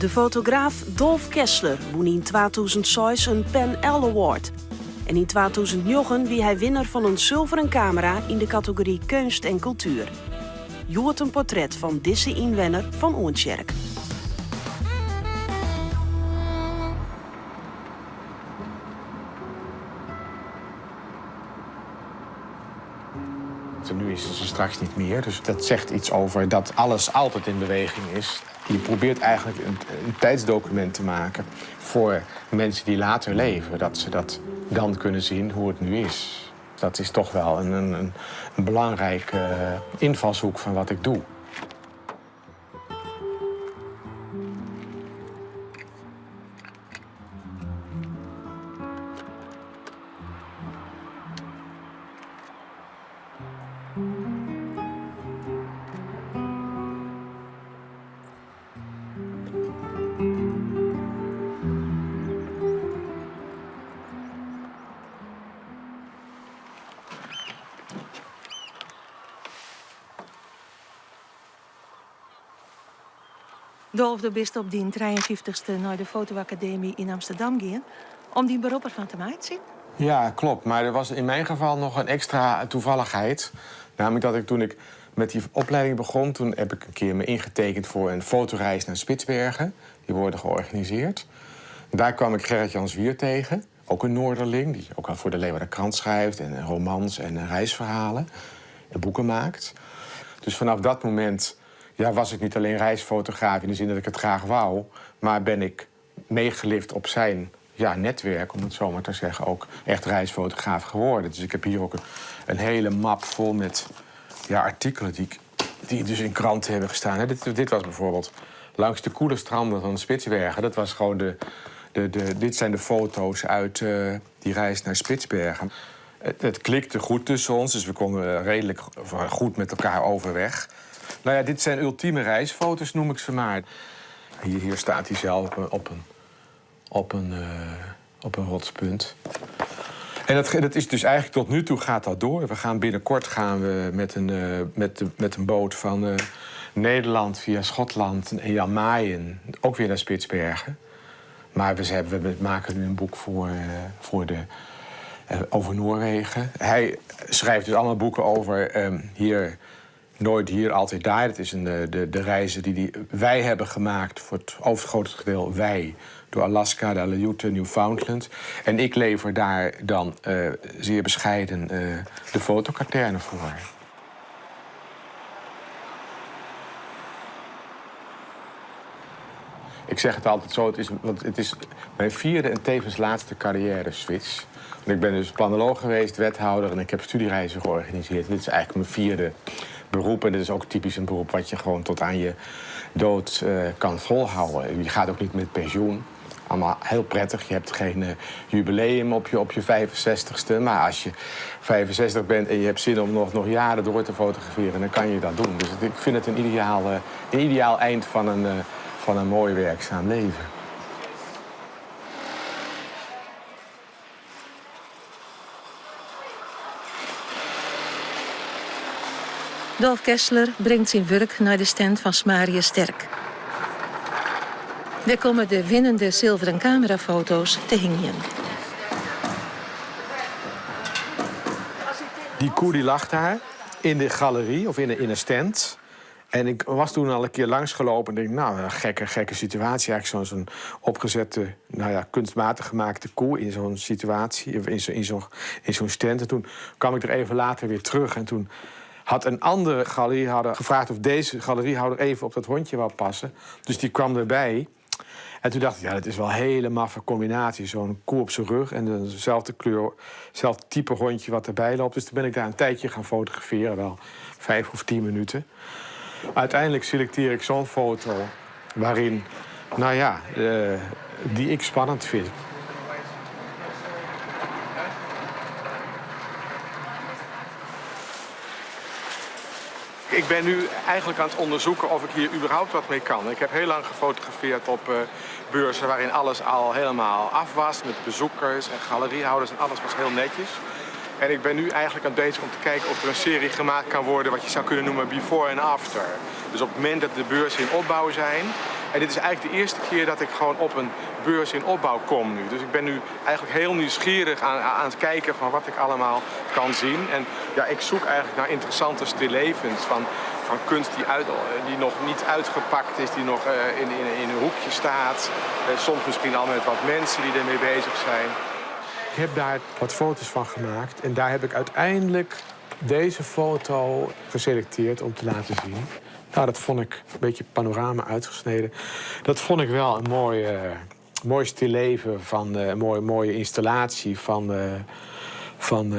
De fotograaf Dolf Kessler won in 2006 een Pen L Award. En in 2009 wie hij winnaar van een zilveren camera in de categorie kunst en cultuur. Je hoort een portret van deze inwoner van Oornscherk. Nu is het er straks niet meer, dus dat zegt iets over dat alles altijd in beweging is. Je probeert eigenlijk een tijdsdocument te maken voor mensen die later leven. Dat ze dat dan kunnen zien hoe het nu is. Dat is toch wel een belangrijke invalshoek van wat ik doe. Dolf, de bist op die 53ste naar de fotoacademie in Amsterdam gaan om die beroep ervan te maken. Ja, klopt. Maar er was in mijn geval nog een extra toevalligheid. Namelijk dat toen ik met die opleiding begon, toen heb ik een keer me ingetekend voor een fotoreis naar Spitsbergen. Die worden georganiseerd. Daar kwam ik Gerrit-Jan Zwier tegen, ook een Noorderling, die ook al voor de Leeuwardenkrant schrijft en romans en reisverhalen en boeken maakt. Dus vanaf dat moment was ik niet alleen reisfotograaf in de zin dat ik het graag wou, maar ben ik meegelift op zijn netwerk, om het zo maar te zeggen, ook echt reisfotograaf geworden. Dus ik heb hier ook een hele map vol met artikelen die dus in kranten hebben gestaan. Dit was bijvoorbeeld langs de koele stranden van de Spitsbergen. Dat was gewoon dit zijn de foto's uit die reis naar Spitsbergen. Het klikte goed tussen ons, dus we konden redelijk goed met elkaar overweg. Nou ja, dit zijn ultieme reisfoto's, noem ik ze maar. Hier staat hij zelf op een rotspunt. En dat is dus eigenlijk tot nu toe gaat dat door. Binnenkort met een boot van Nederland via Schotland en Jan Mayen ook weer naar Spitsbergen. Maar we maken nu een boek over Noorwegen. Hij schrijft dus allemaal boeken over hier. Nooit hier, altijd daar. Dat is de reizen die wij hebben gemaakt, voor het overgrote gedeelte wij, door Alaska, de Aleuten, Newfoundland. En ik lever daar dan zeer bescheiden de fotokatern voor. Ik zeg het altijd zo, het is mijn vierde en tevens laatste carrière-switch. Ik ben dus planoloog geweest, wethouder en ik heb studiereizen georganiseerd. Dit is eigenlijk mijn vierde beroep en dit is ook typisch een beroep wat je gewoon tot aan je dood kan volhouden. Je gaat ook niet met pensioen. Allemaal heel prettig. Je hebt geen jubileum op je 65ste. Maar als je 65 bent en je hebt zin om nog jaren door te fotograferen, dan kan je dat doen. Dus ik vind het een ideaal eind van een mooi werkzaam leven. Dolf Kessler brengt zijn werk naar de stand van Smarie Sterk. Daar komen de winnende zilveren camerafoto's te hingen. Die koe die lag daar in de galerie of in een stand. En ik was toen al een keer langsgelopen en denk, een gekke situatie. Eigenlijk zo'n opgezette, kunstmatig gemaakte koe in zo'n situatie, in zo'n stand. En toen kwam ik er even later weer terug en toen had een andere galeriehouder gevraagd of deze galeriehouder even op dat hondje wou passen. Dus die kwam erbij. En toen dacht ik, dat is wel een hele maffe combinatie. Zo'n koe op zijn rug en dezelfde kleur, hetzelfde type hondje wat erbij loopt. Dus toen ben ik daar een tijdje gaan fotograferen, wel 5 of 10 minuten. Uiteindelijk selecteer ik zo'n foto waarin, die ik spannend vind. Ik ben nu eigenlijk aan het onderzoeken of ik hier überhaupt wat mee kan. Ik heb heel lang gefotografeerd op beurzen waarin alles al helemaal af was. Met bezoekers en galeriehouders en alles was heel netjes. En ik ben nu eigenlijk aan het bezig om te kijken of er een serie gemaakt kan worden wat je zou kunnen noemen before en after. Dus op het moment dat de beurzen in opbouw zijn En dit is eigenlijk de eerste keer dat ik gewoon op een beurs in opbouw kom nu. Dus ik ben nu eigenlijk heel nieuwsgierig aan het kijken van wat ik allemaal kan zien. En ja, ik zoek eigenlijk naar interessante stillevens van kunst die nog niet uitgepakt is, die nog in een hoekje staat. Soms misschien al met wat mensen die ermee bezig zijn. Ik heb daar wat foto's van gemaakt en daar heb ik uiteindelijk deze foto geselecteerd om te laten zien. Nou, dat vond ik een beetje panorama uitgesneden. Dat vond ik wel een mooi stilleven van een mooie installatie van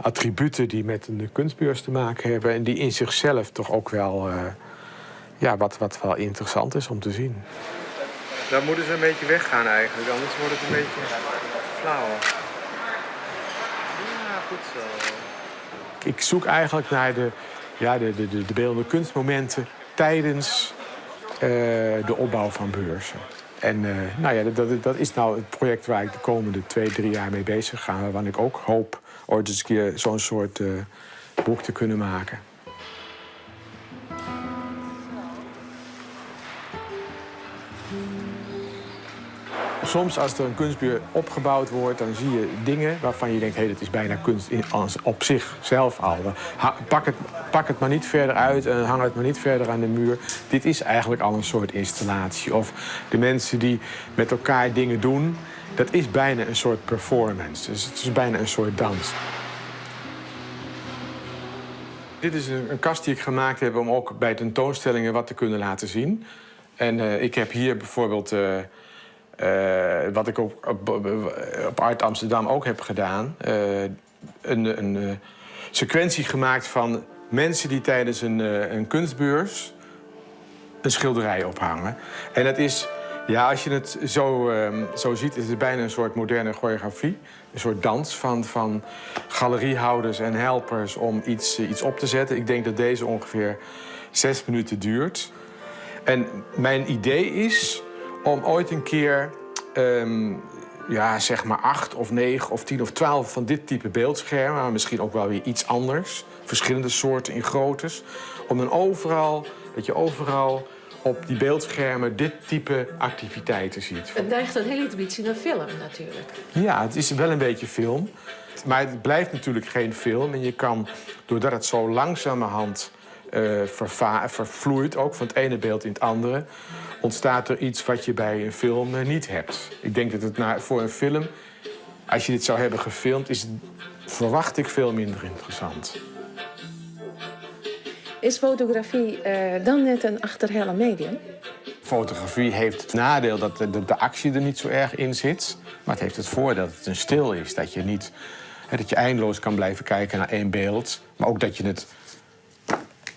attributen die met een kunstbeurs te maken hebben. En die in zichzelf toch ook wel wat wel interessant is om te zien. Dan moeten ze een beetje weggaan eigenlijk, anders wordt het een beetje flauw. Ja, goed zo. Ik zoek eigenlijk naar de beeldende kunstmomenten tijdens de opbouw van beurzen. En dat is nou het project waar ik de komende 2-3 jaar mee bezig ga. Waarvan ik ook hoop ooit eens een keer zo'n soort boek te kunnen maken. Soms als er een kunstbuur opgebouwd wordt, dan zie je dingen waarvan je denkt, dat is bijna kunst op zichzelf al. Pak het maar niet verder uit en hang het maar niet verder aan de muur. Dit is eigenlijk al een soort installatie. Of de mensen die met elkaar dingen doen, dat is bijna een soort performance. Dus het is bijna een soort dans. Dit is een kast die ik gemaakt heb om ook bij tentoonstellingen wat te kunnen laten zien. En ik heb hier bijvoorbeeld wat ik op Art Amsterdam ook heb gedaan. Een sequentie gemaakt van mensen die tijdens een kunstbeurs een schilderij ophangen. En dat is, als je het zo ziet, is het bijna een soort moderne choreografie. Een soort dans van galeriehouders en helpers om iets op te zetten. Ik denk dat deze ongeveer 6 minuten duurt. En mijn idee is om ooit een keer, zeg maar 8 of 9 of 10 of 12 van dit type beeldschermen, maar misschien ook wel weer iets anders, verschillende soorten in groottes, om dan overal op die beeldschermen dit type activiteiten ziet. Het neigt een heel beetje naar film natuurlijk. Ja, het is wel een beetje film. Maar het blijft natuurlijk geen film. En je kan, doordat het zo langzamerhand vervloeit, ook van het ene beeld in het andere, ontstaat er iets wat je bij een film niet hebt. Ik denk dat het voor een film, als je dit zou hebben gefilmd, verwacht ik veel minder interessant. Is fotografie dan net een achterhelle medium? Fotografie heeft het nadeel dat de actie er niet zo erg in zit. Maar het heeft het voordeel dat het een stil is. Dat je eindeloos kan blijven kijken naar één beeld. Maar ook dat je het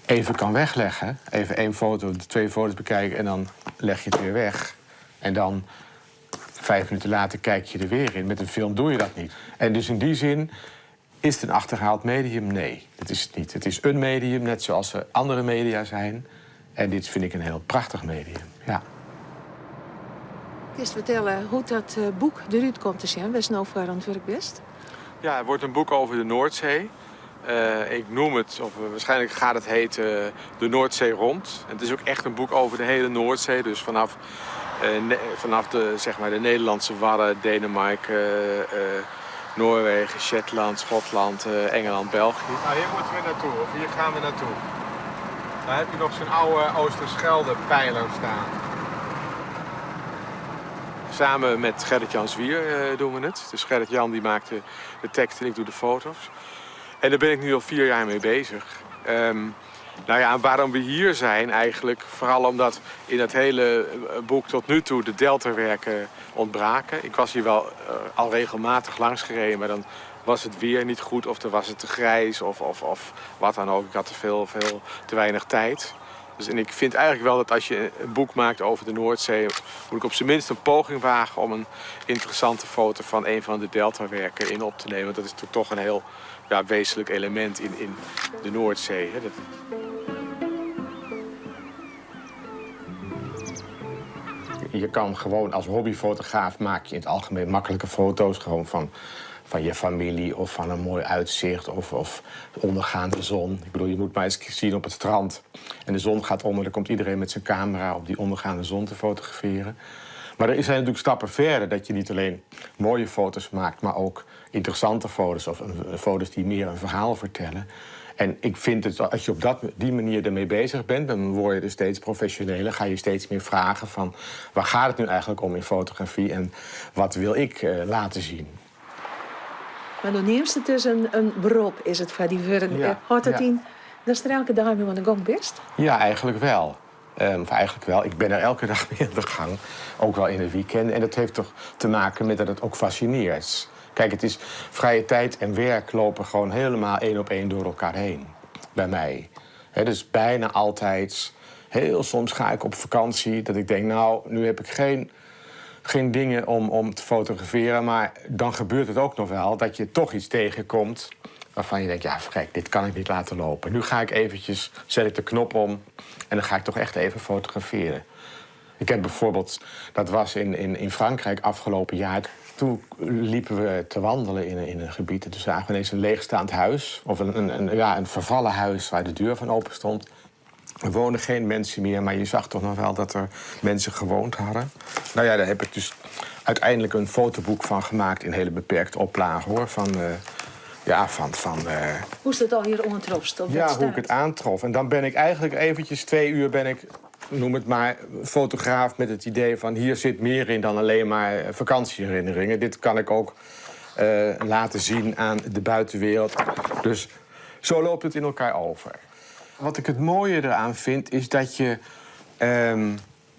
even kan wegleggen. Even 1 foto, 2 foto's bekijken en dan leg je het weer weg. En dan 5 minuten later kijk je er weer in. Met een film doe je dat niet. En dus in die zin, is het een achterhaald medium? Nee, dat is het niet. Het is een medium, net zoals er andere media zijn. En dit vind ik een heel prachtig medium, ja. Kun je vertellen hoe dat boek eruit komt te zien? Wees nou verantwoordelijk best? Ja, het wordt een boek over de Noordzee. Ik noem het, of waarschijnlijk gaat het heten, De Noordzee Rond. En het is ook echt een boek over de hele Noordzee. Dus vanaf de Nederlandse Wadden, Denemarken, Noorwegen, Shetland, Schotland, Engeland, België. Nou, hier moeten we naartoe, of hier gaan we naartoe. Daar heb je nog zo'n oude Oosterschelde-pijler staan. Samen met Gerrit-Jan Zwier doen we het. Dus Gerrit-Jan die maakt de tekst en ik doe de foto's. En daar ben ik nu al 4 jaar mee bezig. Waarom we hier zijn eigenlijk, vooral omdat in het hele boek tot nu toe de deltawerken ontbraken. Ik was hier wel al regelmatig langs gereden, maar dan was het weer niet goed of dan was het te grijs of wat dan ook. Ik had te weinig tijd. En ik vind eigenlijk wel dat als je een boek maakt over de Noordzee, moet ik op zijn minst een poging wagen om een interessante foto van een van de deltawerken in op te nemen. Want dat is toch een heel wezenlijk element in de Noordzee. Hè. Je kan gewoon als hobbyfotograaf maak je in het algemeen makkelijke foto's gewoon van je familie of van een mooi uitzicht of ondergaande zon. Ik bedoel, je moet maar eens zien op het strand. En de zon gaat onder, dan komt iedereen met zijn camera op die ondergaande zon te fotograferen. Maar er zijn natuurlijk stappen verder dat je niet alleen mooie foto's maakt, maar ook interessante foto's of foto's die meer een verhaal vertellen. En ik vind het, als je op die manier ermee bezig bent, dan word je dus steeds professioneler. Ga je steeds meer vragen van, waar gaat het nu eigenlijk om in fotografie en wat wil ik laten zien? Maar dan neemt het dus een beroep, is het voor die woorden. Ja, Houdt het ja. in dat je er elke dag mee aan de gang bent? Ja, eigenlijk wel. Eigenlijk wel. Ik ben er elke dag mee aan de gang. Ook wel in het weekend. En dat heeft toch te maken met dat het ook fascineert. Kijk, het is vrije tijd en werk lopen gewoon helemaal 1 op 1 door elkaar heen. Bij mij. Dus bijna altijd. Heel soms ga ik op vakantie. Dat ik denk, nou, nu heb ik geen dingen om te fotograferen. Maar dan gebeurt het ook nog wel dat je toch iets tegenkomt waarvan je denkt, ja, kijk, dit kan ik niet laten lopen. Nu ga ik eventjes, zet ik de knop om en dan ga ik toch echt even fotograferen. Ik heb bijvoorbeeld, dat was in Frankrijk afgelopen jaar. Toen liepen we te wandelen in een gebied. En toen zagen we ineens een leegstaand huis. Of een vervallen huis waar de deur van open stond. Er woonden geen mensen meer, maar je zag toch nog wel dat er mensen gewoond hadden. Nou ja, daar heb ik dus uiteindelijk een fotoboek van gemaakt in hele beperkte oplagen, hoor. Hoe is dat al hier ontrost? Ja, hoe ik het aantrof. En dan ben ik eigenlijk eventjes 2 uur noem het maar, fotograaf met het idee van, hier zit meer in dan alleen maar vakantieherinneringen. Dit kan ik ook laten zien aan de buitenwereld. Dus zo loopt het in elkaar over. Wat ik het mooie eraan vind, is dat je...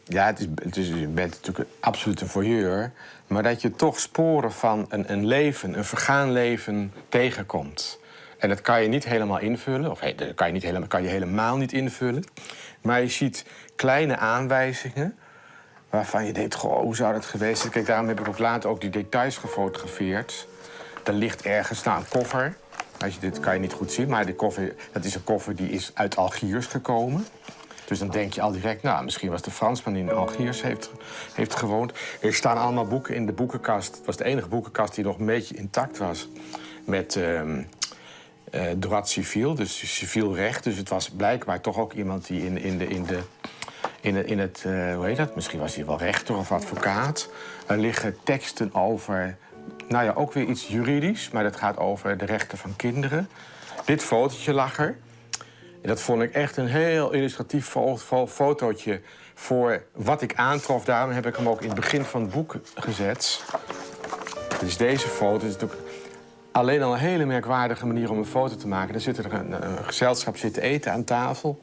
je bent natuurlijk absoluut een voyeur, maar dat je toch sporen van een leven, een vergaan leven, tegenkomt. En dat kan je niet helemaal invullen, of dat kan je helemaal niet invullen. Maar je ziet kleine aanwijzingen waarvan je denkt, goh, hoe zou dat geweest zijn? Kijk, daarom heb ik ook later ook die details gefotografeerd. Er ligt ergens een koffer. Dit kan je niet goed zien, maar dat is een koffer die is uit Algiers gekomen. Dus dan denk je al direct, nou, misschien was de Fransman die in Algiers heeft gewoond. Er staan allemaal boeken in de boekenkast. Het was de enige boekenkast die nog een beetje intact was. Met droit civil, dus civiel recht. Dus het was blijkbaar toch ook iemand die in het hoe heet dat? Misschien was hij wel rechter of advocaat. Er liggen teksten over, nou ja, ook weer iets juridisch, maar dat gaat over de rechten van kinderen. Dit fotootje lag er. En dat vond ik echt een heel illustratief fotootje voor wat ik aantrof. Daarom heb ik hem ook in het begin van het boek gezet. Dus deze foto is natuurlijk alleen al een hele merkwaardige manier om een foto te maken. Er zit een gezelschap zit te eten aan tafel.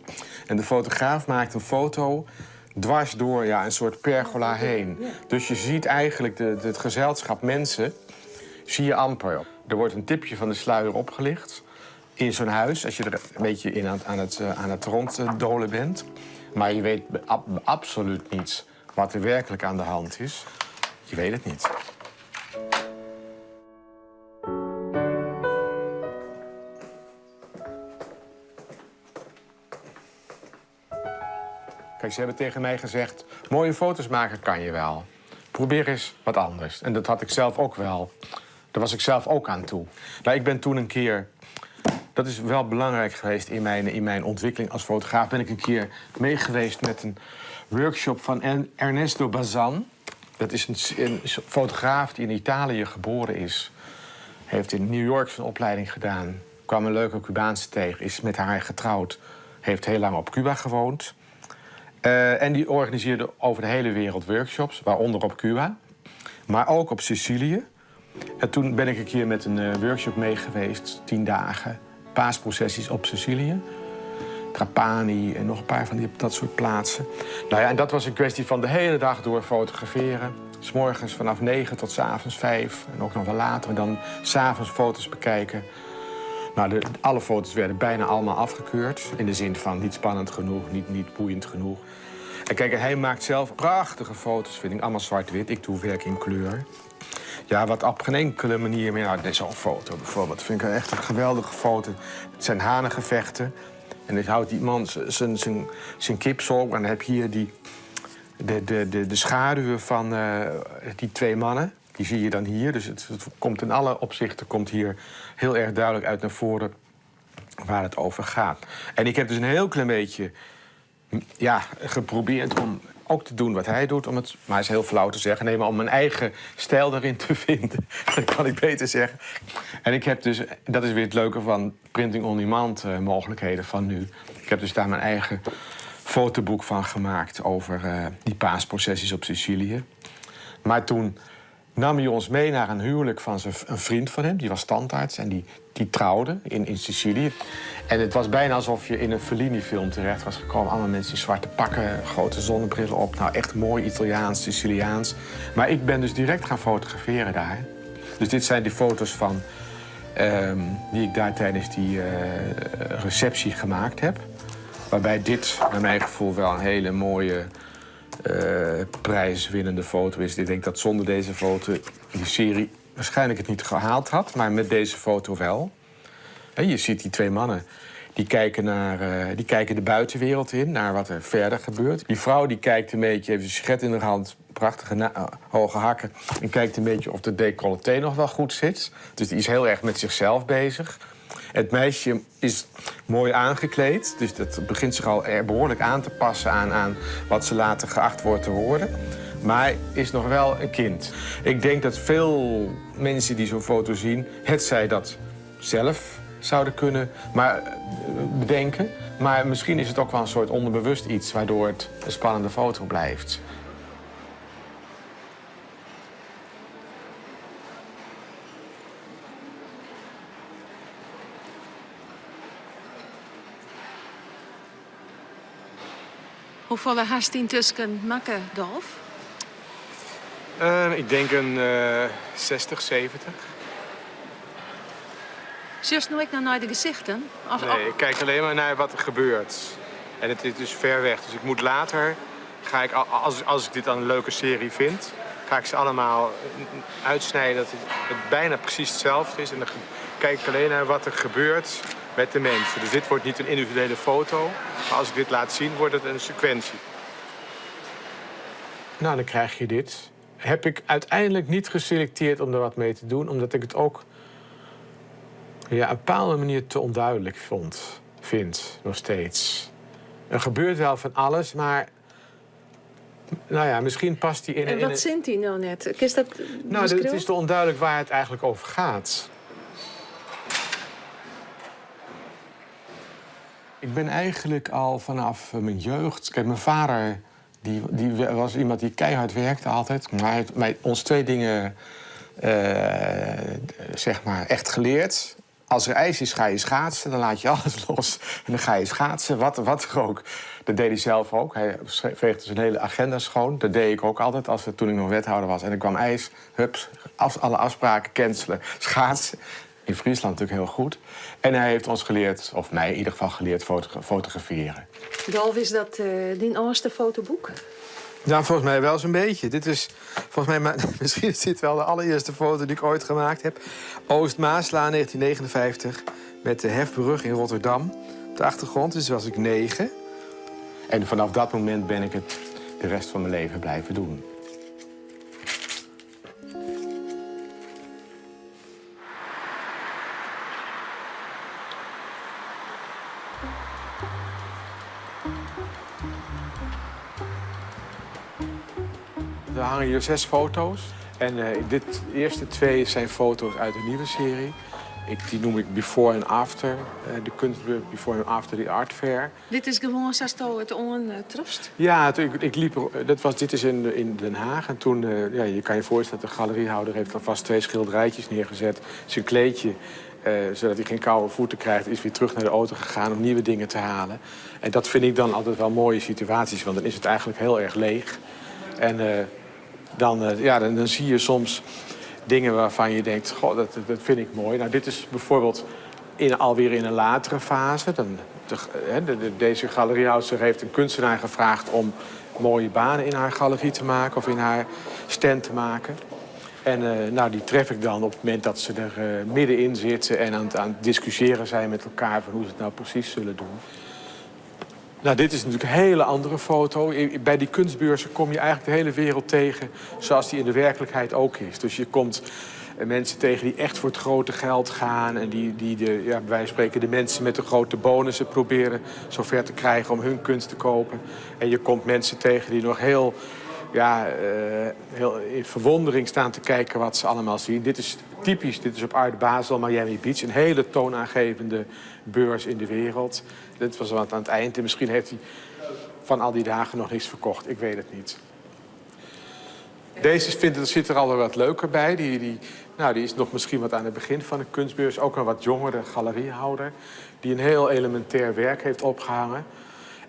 En de fotograaf maakt een foto dwars door een soort pergola heen. Dus je ziet eigenlijk het gezelschap mensen, zie je amper. Er wordt een tipje van de sluier opgelicht in zo'n huis, als je er een beetje aan het ronddolen bent. Maar je weet absoluut niet wat er werkelijk aan de hand is. Je weet het niet. Kijk, ze hebben tegen mij gezegd, mooie foto's maken kan je wel. Probeer eens wat anders. En dat had ik zelf ook wel. Daar was ik zelf ook aan toe. Nou, ik ben toen een keer, dat is wel belangrijk geweest in mijn ontwikkeling als fotograaf, ben ik een keer meegeweest met een workshop van Ernesto Bazan. Dat is een fotograaf die in Italië geboren is. Heeft in New York zijn opleiding gedaan. Kwam een leuke Cubaanse tegen, is met haar getrouwd. Heeft heel lang op Cuba gewoond. En die organiseerde over de hele wereld workshops, waaronder op Cuba. Maar ook op Sicilië. En toen ben ik een keer met een workshop mee geweest, 10 dagen. Paasprocessies op Sicilië. Trapani en nog een paar van dat soort plaatsen. Nou ja, en dat was een kwestie van de hele dag door fotograferen. 's Morgens vanaf 9 tot 's avonds 5. En ook nog wel later. En dan 's avonds foto's bekijken. Nou, alle foto's werden bijna allemaal afgekeurd. In de zin van niet spannend genoeg, niet boeiend genoeg. En kijk, hij maakt zelf prachtige foto's, vind ik. Allemaal zwart-wit. Ik doe werk in kleur. Ja, wat op geen enkele manier meer. Nou, dit is zo'n foto bijvoorbeeld. Dat vind ik echt een geweldige foto. Het zijn hanengevechten. En dan houdt die man zijn kips op. En dan heb je hier de schaduwen van die 2 mannen. Die zie je dan hier. Dus het komt in alle opzichten komt hier heel erg duidelijk uit naar voren waar het over gaat. En ik heb dus een heel klein beetje geprobeerd om ook te doen wat hij doet. Maar het is heel flauw te zeggen. Nee, maar om mijn eigen stijl erin te vinden. Dat kan ik beter zeggen. En ik heb dus, dat is weer het leuke van printing-on-demand mogelijkheden van nu. Ik heb dus daar mijn eigen fotoboek van gemaakt over die paasprocessies op Sicilië. Maar toen nam hij ons mee naar een huwelijk van een vriend van hem. Die was tandarts en die trouwde in Sicilië. En het was bijna alsof je in een Fellini-film terecht was gekomen. Allemaal mensen in zwarte pakken, grote zonnebrillen op. Nou, echt mooi Italiaans, Siciliaans. Maar ik ben dus direct gaan fotograferen daar. Dus dit zijn die foto's van die ik daar tijdens die receptie gemaakt heb. Waarbij dit, naar mijn gevoel, wel een hele mooie prijswinnende foto is. Ik denk dat zonder deze foto die serie waarschijnlijk het niet gehaald had. Maar met deze foto wel. En je ziet die twee mannen. Die kijken de buitenwereld in, naar wat er verder gebeurt. Die vrouw die kijkt een beetje, heeft een sigaret in haar hand, prachtige hoge hakken. En kijkt een beetje of de décolleté nog wel goed zit. Dus die is heel erg met zichzelf bezig. Het meisje is mooi aangekleed, dus dat begint zich al behoorlijk aan te passen aan wat ze later geacht wordt te worden. Maar is nog wel een kind. Ik denk dat veel mensen die zo'n foto zien, hetzij dat zelf zouden kunnen bedenken. Maar misschien is het ook wel een soort onderbewust iets waardoor het een spannende foto blijft. Hoeveel hast in tussen makken, Dolf? Ik denk een 60, 70. Zus nu ik nou naar de gezichten? Nee, ik kijk alleen maar naar wat er gebeurt. En het is dus ver weg. Dus ik moet later, als ik dit dan een leuke serie vind, ga ik ze allemaal uitsnijden dat het bijna precies hetzelfde is. En dan kijk ik alleen naar wat er gebeurt met de mensen. Dus dit wordt niet een individuele foto. Maar als ik dit laat zien, wordt het een sequentie. Nou, dan krijg je dit. Heb ik uiteindelijk niet geselecteerd om er wat mee te doen, omdat ik het ook op een bepaalde manier te onduidelijk vind, nog steeds. Er gebeurt wel van alles, maar nou ja, misschien past die in... En wat zint hij nou net? Is dat nou, het is te onduidelijk waar het eigenlijk over gaat. Ik ben eigenlijk al vanaf mijn jeugd... Kijk, mijn vader die was iemand die keihard werkte altijd. Maar hij heeft mij ons twee dingen zeg maar echt geleerd. Als er ijs is, ga je schaatsen. Dan laat je alles los. En dan ga je schaatsen, wat er ook. Dat deed hij zelf ook. Hij veegde zijn hele agenda schoon. Dat deed ik ook altijd toen ik nog wethouder was. En er kwam ijs, hups, alle afspraken cancelen, schaatsen. In Friesland natuurlijk heel goed. En hij heeft ons geleerd, of mij in ieder geval geleerd, fotograferen. Dolf, is dat die eerste fotoboek? Ja, volgens mij wel zo'n beetje. Dit is volgens mij, misschien is dit wel de allereerste foto die ik ooit gemaakt heb. Oost-Maaslaan 1959 met de Hefbrug in Rotterdam. Op de achtergrond, dus was ik 9. En vanaf dat moment ben ik het de rest van mijn leven blijven doen. Er hangen hier 6 foto's. En dit eerste 2 zijn foto's uit de nieuwe serie. Die noem ik Before and After. De kunstbeurt Before and After the Art Fair. Dit is gewoon zo het ontrost? Ja, ik liep dit is in Den Haag. En toen, je kan je voorstellen dat de galeriehouder heeft alvast 2 schilderijtjes neergezet. Zijn kleedje, zodat hij geen koude voeten krijgt, is weer terug naar de auto gegaan om nieuwe dingen te halen. En dat vind ik dan altijd wel mooie situaties, want dan is het eigenlijk heel erg leeg. En dan zie je soms dingen waarvan je denkt, goh, dat vind ik mooi. Nou, dit is bijvoorbeeld alweer in een latere fase. Deze galeriehoudster heeft een kunstenaar gevraagd om mooie banen in haar galerie te maken of in haar stand te maken. En die tref ik dan op het moment dat ze er middenin zitten en aan het discussiëren zijn met elkaar van hoe ze het nou precies zullen doen. Nou, dit is natuurlijk een hele andere foto. Bij die kunstbeurzen kom je eigenlijk de hele wereld tegen zoals die in de werkelijkheid ook is. Dus je komt mensen tegen die echt voor het grote geld gaan en die bij wijze van spreken de mensen met de grote bonussen proberen zover te krijgen om hun kunst te kopen. En je komt mensen tegen die nog heel in verwondering staan te kijken wat ze allemaal zien. Dit is typisch, dit is op Art Basel, Miami Beach. Een hele toonaangevende beurs in de wereld. Dit was wat aan het eind en misschien heeft hij van al die dagen nog niks verkocht. Ik weet het niet. Deze zit er al wat leuker bij. Die is nog misschien wat aan het begin van de kunstbeurs. Ook een wat jongere galeriehouder. Die een heel elementair werk heeft opgehangen.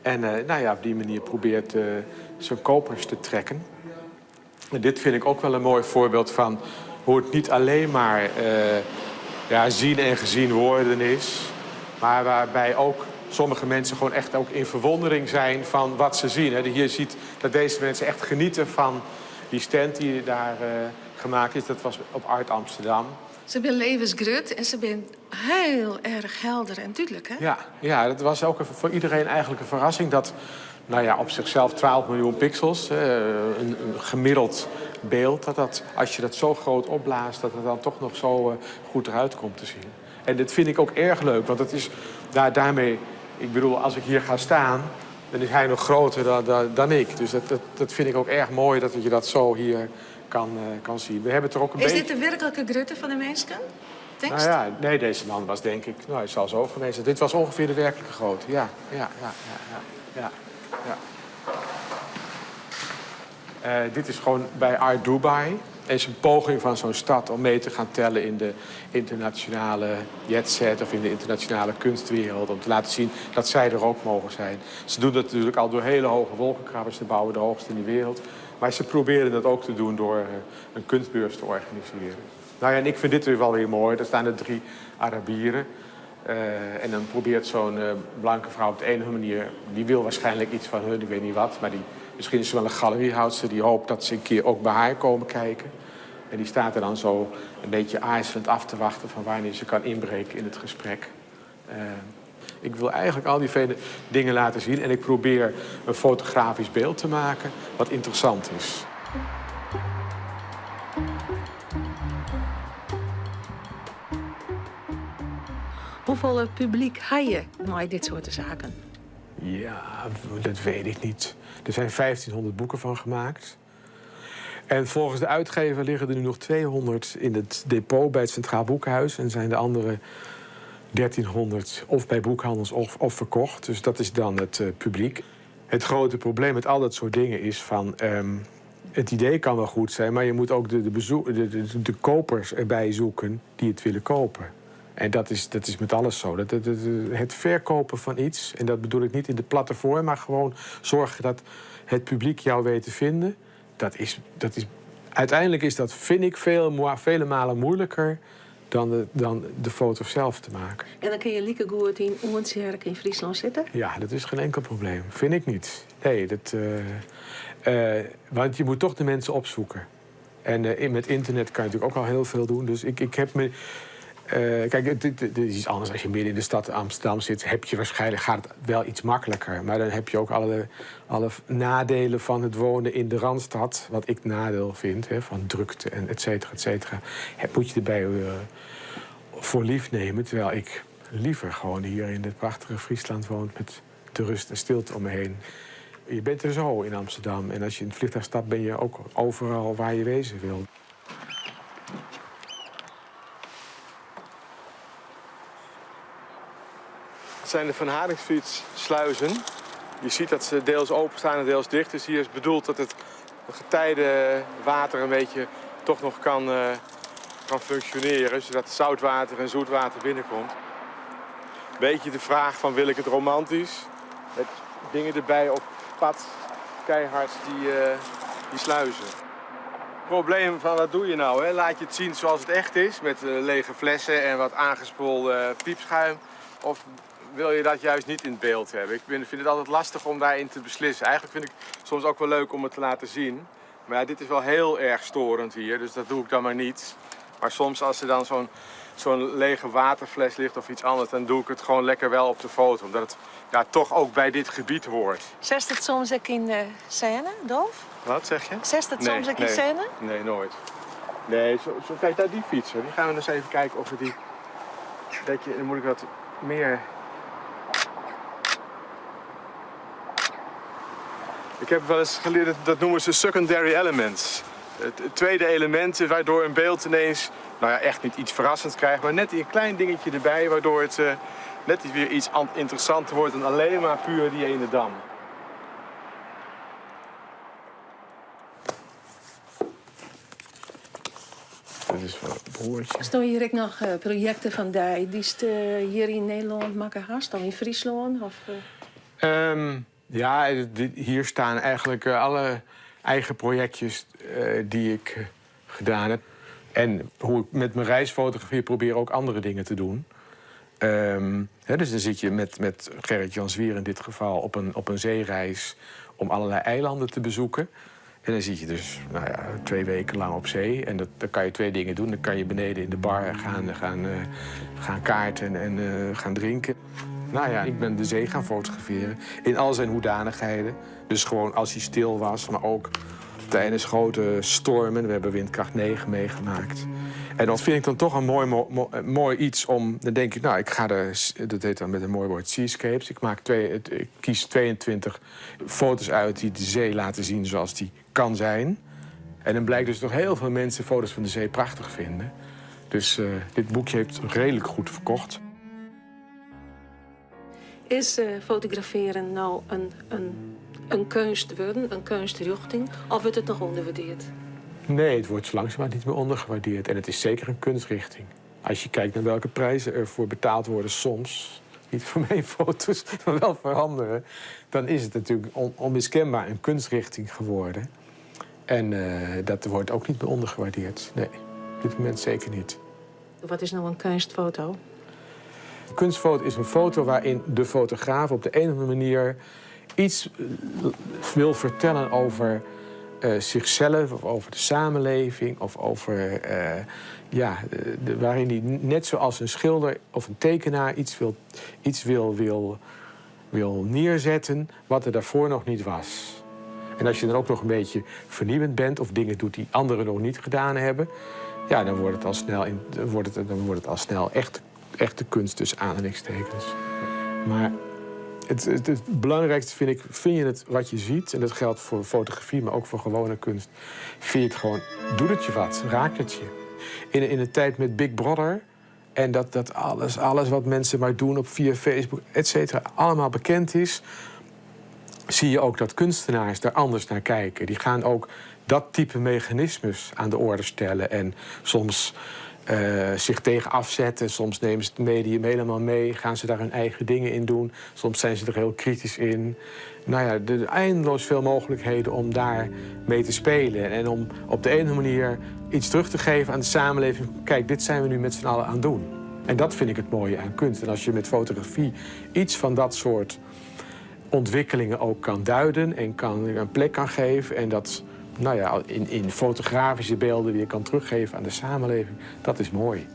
En op die manier probeert zijn kopers te trekken. En dit vind ik ook wel een mooi voorbeeld van hoe het niet alleen maar zien en gezien worden is. Maar waarbij ook sommige mensen gewoon echt ook in verwondering zijn van wat ze zien. Je ziet dat deze mensen echt genieten van die stand die daar gemaakt is. Dat was op Art Amsterdam. Ze zijn levensgroot en ze zijn heel erg helder en duidelijk, hè? Ja, dat was ook voor iedereen eigenlijk een verrassing. Dat op zichzelf 12 miljoen pixels, een gemiddeld beeld... dat als je dat zo groot opblaast, dat het dan toch nog zo goed eruit komt te zien. En dat vind ik ook erg leuk, want het is daarmee... Ik bedoel, als ik hier ga staan, dan is hij nog groter dan ik. Dus dat vind ik ook erg mooi dat je dat zo hier kan zien. We hebben het er ook een beetje... Is dit de werkelijke grootte van de mensen? Tekst? Nee, deze man was denk ik... hij zal zo geweest zijn. Dit was ongeveer de werkelijke grootte. Ja. Dit is gewoon bij Art Dubai. Het is een poging van zo'n stad om mee te gaan tellen in de internationale jetset of in de internationale kunstwereld. Om te laten zien dat zij er ook mogen zijn. Ze doen dat natuurlijk al door hele hoge wolkenkrabbers te bouwen, de hoogste in de wereld. Maar ze proberen dat ook te doen door een kunstbeurs te organiseren. En ik vind dit wel weer mooi. Daar staan er 3 Arabieren. En dan probeert zo'n blanke vrouw op de ene manier... die wil waarschijnlijk iets van hun, ik weet niet wat... maar misschien is ze wel een galeriehoudster die hoopt dat ze een keer ook bij haar komen kijken. En die staat er dan zo een beetje aarzelend af te wachten... van wanneer ze kan inbreken in het gesprek. Ik wil eigenlijk al die vele dingen laten zien... en ik probeer een fotografisch beeld te maken wat interessant is. Hoeveel publiek heb je naar dit soort zaken? Ja, dat weet ik niet. Er zijn 1500 boeken van gemaakt. En volgens de uitgever liggen er nu nog 200 in het depot bij het Centraal Boekhuis. En zijn de andere 1300 of bij boekhandels of verkocht. Dus dat is dan het publiek. Het grote probleem met al dat soort dingen is van... het idee kan wel goed zijn, maar je moet ook de kopers erbij zoeken die het willen kopen. En dat is met alles zo. Het verkopen van iets, en dat bedoel ik niet in de platte vorm... maar gewoon zorgen dat het publiek jou weet te vinden... uiteindelijk is dat, vind ik, vele malen moeilijker... dan de foto zelf te maken. En dan kun je lieke goed in Oensjerk in Friesland zitten? Ja, dat is geen enkel probleem. Vind ik niet. Nee, want je moet toch de mensen opzoeken. En met internet kan je natuurlijk ook al heel veel doen. Dus ik heb me... kijk, het is iets anders als je midden in de stad Amsterdam zit. Gaat het wel iets makkelijker. Maar dan heb je ook alle nadelen van het wonen in de Randstad. Wat ik nadeel vind, van drukte en et cetera, et cetera. Moet je erbij voor lief nemen. Terwijl ik liever gewoon hier in het prachtige Friesland woon... met de rust en stilte om me heen. Je bent er zo in Amsterdam. En als je in het vliegtuig stapt, ben je ook overal waar je wezen wil. Het zijn de Van Haringsvliet sluizen. Je ziet dat ze deels openstaan en deels dicht. Dus hier is bedoeld dat het getijdenwater een beetje toch nog kan functioneren. Zodat zoutwater en zoetwater binnenkomt. Een beetje de vraag van wil ik het romantisch? Met dingen erbij op pad, keihard die sluizen. Het probleem van wat doe je nou? Hè? Laat je het zien zoals het echt is. Met lege flessen en wat aangespoelde piepschuim. Of wil je dat juist niet in het beeld hebben? Ik vind het altijd lastig om daarin te beslissen. Eigenlijk vind ik soms ook wel leuk om het te laten zien. Maar ja, dit is wel heel erg storend hier, dus dat doe ik dan maar niet. Maar soms als er dan zo'n zo'n lege waterfles ligt of iets anders, dan doe ik het gewoon lekker wel op de foto. Omdat het ja, toch ook bij dit gebied hoort. Zest het soms ook in scène, Dolf? Wat zeg je? Zest het soms ook in scène? Nee, nooit. Nee, kijk daar die fietser. Die gaan we eens even kijken of we die... Dan moet ik wat meer... Ik heb wel eens geleerd, dat noemen ze secondary elements. Het tweede element waardoor een beeld ineens, nou ja, echt niet iets verrassends krijgt, maar net een klein dingetje erbij, waardoor het net weer iets interessanter wordt dan alleen maar puur die ene dam. Dat is wel een broertje. Staan hier ook nog projecten van die hier in Nederland maken hast, of in Friesland? Of, Ja, hier staan eigenlijk alle eigen projectjes die ik gedaan heb. En hoe ik met mijn reisfotografie probeer ook andere dingen te doen. Dus dan zit je met Gerrit-Jan Zwier in dit geval op een zeereis om allerlei eilanden te bezoeken. En dan zit je dus 2 weken lang op zee. En dan kan je 2 dingen doen. Dan kan je beneden in de bar gaan kaarten en gaan drinken. Nou ja, ik ben de zee gaan fotograferen in al zijn hoedanigheden. Dus gewoon als hij stil was, maar ook tijdens grote stormen. We hebben windkracht 9 meegemaakt. En dat vind ik dan toch een mooi iets om... Dan denk ik, ik ga dat heet dan met een mooi woord seascapes. Ik kies 22 foto's uit die de zee laten zien zoals die kan zijn. En dan blijkt dus nog heel veel mensen foto's van de zee prachtig vinden. Dus dit boekje heeft redelijk goed verkocht. Is fotograferen nou een kunst worden, een kunstrichting, of wordt het nog onderwaardeerd? Nee, het wordt zo langzamerhand niet meer ondergewaardeerd. En het is zeker een kunstrichting. Als je kijkt naar welke prijzen er voor betaald worden soms... niet voor mijn foto's, maar wel voor anderen... dan is het natuurlijk onmiskenbaar een kunstrichting geworden. En dat wordt ook niet meer ondergewaardeerd. Nee, op dit moment zeker niet. Wat is nou een kunstfoto? Een kunstfoto is een foto waarin de fotograaf op de een of andere manier... iets wil vertellen over... zichzelf of over de samenleving of over... waarin hij net zoals een schilder of een tekenaar iets wil neerzetten wat er daarvoor nog niet was. En als je dan ook nog een beetje vernieuwend bent of dingen doet die anderen nog niet gedaan hebben... ja, dan wordt het al snel echte kunst tussen aanhalingstekens. Maar... Het belangrijkste vind je het wat je ziet, en dat geldt voor fotografie, maar ook voor gewone kunst. Vind je het gewoon, doet het je wat, raakt het je. In een tijd met Big Brother en dat alles wat mensen maar doen via Facebook, et cetera, allemaal bekend is, zie je ook dat kunstenaars daar anders naar kijken. Die gaan ook dat type mechanismes aan de orde stellen en soms... zich tegen afzetten. Soms nemen ze het medium helemaal mee. Gaan ze daar hun eigen dingen in doen. Soms zijn ze er heel kritisch in. Nou ja, er zijn eindeloos veel mogelijkheden om daar mee te spelen. En om op de ene manier iets terug te geven aan de samenleving. Kijk, dit zijn we nu met z'n allen aan het doen. En dat vind ik het mooie aan kunst. En als je met fotografie iets van dat soort ontwikkelingen ook kan duiden... en een plek kan geven en dat... in fotografische beelden weer kan teruggeven aan de samenleving. Dat is mooi.